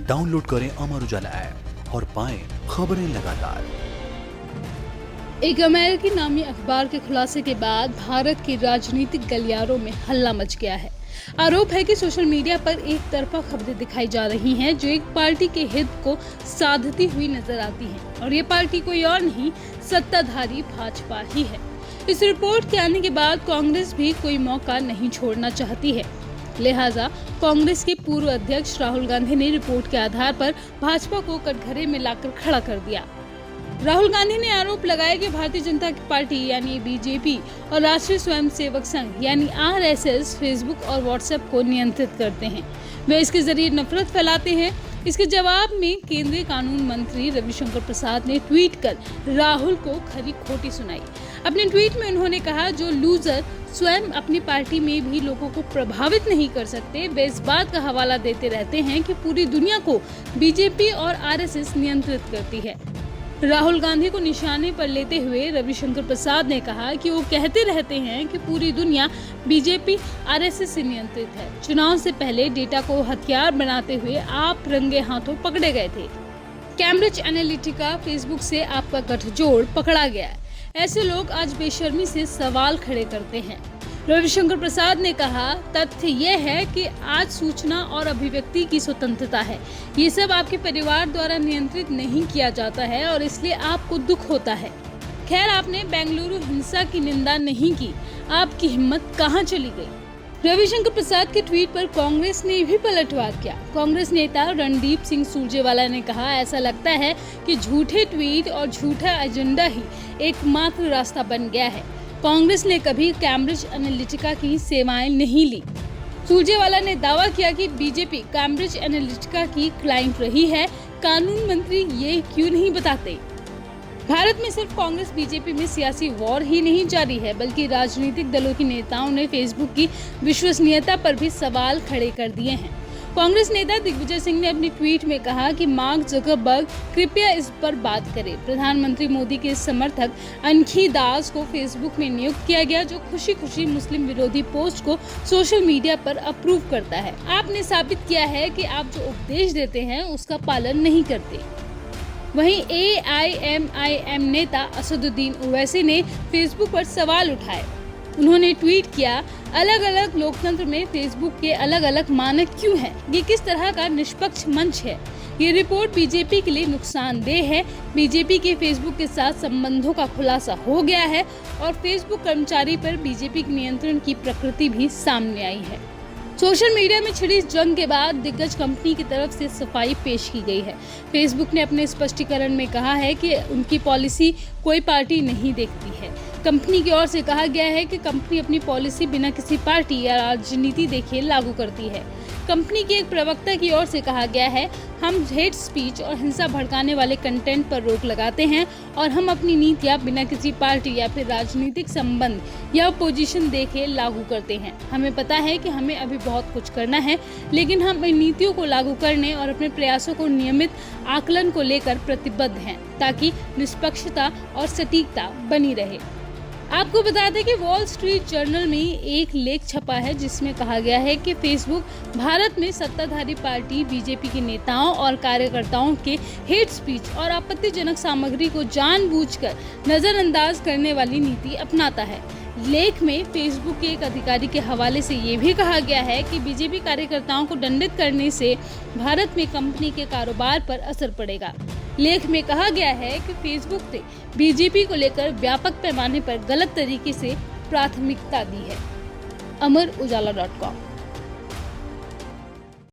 Download करें Amar Ujala app और पाएं खबरें लगातार। एक अमेरिकी नामी अखबार के खुलासे के बाद भारत के राजनीतिक गलियारों में हल्ला मच गया है। आरोप है कि सोशल मीडिया पर एक तरफा खबरें दिखाई जा रही हैं जो एक पार्टी के हित को साधती हुई नजर आती हैं और ये पार्टी कोई और नहीं, सत्ताधारी भाजपा ही है। इस रिपोर्ट के आने के बाद कांग्रेस भी कोई मौका नहीं छोड़ना चाहती है। लिहाजा कांग्रेस के पूर्व अध्यक्ष राहुल गांधी ने रिपोर्ट के आधार पर भाजपा को कटघरे में लाकर खड़ा कर दिया। राहुल गांधी ने आरोप लगाया कि भारतीय जनता पार्टी यानी बीजेपी और राष्ट्रीय स्वयंसेवक संघ यानी आरएसएस फेसबुक और व्हाट्सएप को नियंत्रित करते हैं। वे इसके जरिए नफरत फैलाते हैं। इसके जवाब में केंद्रीय कानून मंत्री रविशंकर प्रसाद ने ट्वीट कर राहुल को खरी खोटी सुनाई। अपने ट्वीट में उन्होंने कहा, जो लूजर स्वयं अपनी पार्टी में भी लोगों को प्रभावित नहीं कर सकते, वे इस बात का हवाला देते रहते हैं कि पूरी दुनिया को बीजेपी और आरएसएस नियंत्रित करती है। राहुल गांधी को निशाने पर लेते हुए रविशंकर प्रसाद ने कहा कि वो कहते रहते हैं कि पूरी दुनिया बीजेपी आरएसएस से नियंत्रित है। चुनाव से पहले डेटा को हथियार बनाते हुए आप रंगे हाथों पकड़े गए थे। कैम्ब्रिज एनालिटिका फेसबुक से आपका गठजोड़ पकड़ा गया है। ऐसे लोग आज बेशर्मी से सवाल खड़े करते हैं। रविशंकर प्रसाद ने कहा, तथ्य यह है कि आज सूचना और अभिव्यक्ति की स्वतंत्रता है। ये सब आपके परिवार द्वारा नियंत्रित नहीं किया जाता है और इसलिए आपको दुख होता है। खैर, आपने बेंगलुरु हिंसा की निंदा नहीं की, आपकी हिम्मत कहाँ चली गई? रविशंकर प्रसाद के ट्वीट पर कांग्रेस ने भी पलटवार किया। कांग्रेस नेता रणदीप सिंह सुरजेवाला ने कहा, ऐसा लगता है कि झूठे ट्वीट और झूठा एजेंडा ही एकमात्र रास्ता बन गया है। कांग्रेस ने कभी कैम्ब्रिज एनालिटिका की सेवाएं नहीं ली। सुरजेवाला ने दावा किया कि बीजेपी कैम्ब्रिज एनालिटिका की क्लाइंट रही है। कानून मंत्री ये क्यों नहीं बताते? भारत में सिर्फ कांग्रेस बीजेपी में सियासी वॉर ही नहीं जारी है, बल्कि राजनीतिक दलों के नेताओं ने फेसबुक की विश्वसनीयता पर भी सवाल खड़े कर दिए हैं। कांग्रेस नेता दिग्विजय सिंह ने अपनी ट्वीट में कहा कि मार्क ज़करबर्ग कृपया इस पर बात करें। प्रधानमंत्री मोदी के समर्थक अनखी दास को फेसबुक में नियुक्त किया गया, जो खुशी खुशी मुस्लिम विरोधी पोस्ट को सोशल मीडिया पर अप्रूव करता है। आपने साबित किया है कि आप जो उपदेश देते हैं उसका पालन नहीं करते। वहीं AIMIM नेता असदुद्दीन ओवैसी ने फेसबुक पर सवाल उठाए। उन्होंने ट्वीट किया, अलग अलग लोकतंत्र में फेसबुक के अलग अलग मानक क्यों हैं? ये किस तरह का निष्पक्ष मंच है? ये रिपोर्ट बीजेपी के लिए नुकसानदेह है। बीजेपी के फेसबुक के साथ संबंधों का खुलासा हो गया है और फेसबुक कर्मचारी पर बीजेपी के नियंत्रण की प्रकृति भी सामने आई है। सोशल मीडिया में छिड़ी इस जंग के बाद दिग्गज कंपनी की तरफ से सफाई पेश की गई है। फेसबुक ने अपने स्पष्टीकरण में कहा है कि उनकी पॉलिसी कोई पार्टी नहीं देखती है। कंपनी की ओर से कहा गया है कि कंपनी अपनी पॉलिसी बिना किसी पार्टी या राजनीति देखे लागू करती है। कंपनी के एक प्रवक्ता की ओर से कहा गया है, हम हेट स्पीच और हिंसा भड़काने वाले कंटेंट पर रोक लगाते हैं और हम अपनी नीतियां बिना किसी पार्टी या फिर राजनीतिक संबंध या पोजीशन देखे लागू करते हैं। हमें पता है कि हमें अभी बहुत कुछ करना है, लेकिन हम इन नीतियों को लागू करने और अपने प्रयासों को नियमित आकलन को लेकर प्रतिबद्ध हैं, ताकि निष्पक्षता और सटीकता बनी रहे। आपको बता दें कि वॉल स्ट्रीट जर्नल में एक लेख छपा है जिसमें कहा गया है कि फेसबुक भारत में सत्ताधारी पार्टी बीजेपी के नेताओं और कार्यकर्ताओं के हेट स्पीच और आपत्तिजनक सामग्री को जानबूझकर नजरअंदाज करने वाली नीति अपनाता है। लेख में फेसबुक के एक अधिकारी के हवाले से ये भी कहा गया है कि बीजेपी कार्यकर्ताओं को दंडित करने से भारत में कंपनी के कारोबार पर असर पड़ेगा। लेख में कहा गया है कि फेसबुक ने बीजेपी को लेकर व्यापक पैमाने पर गलत तरीके से प्राथमिकता दी है। अमर उजाला.com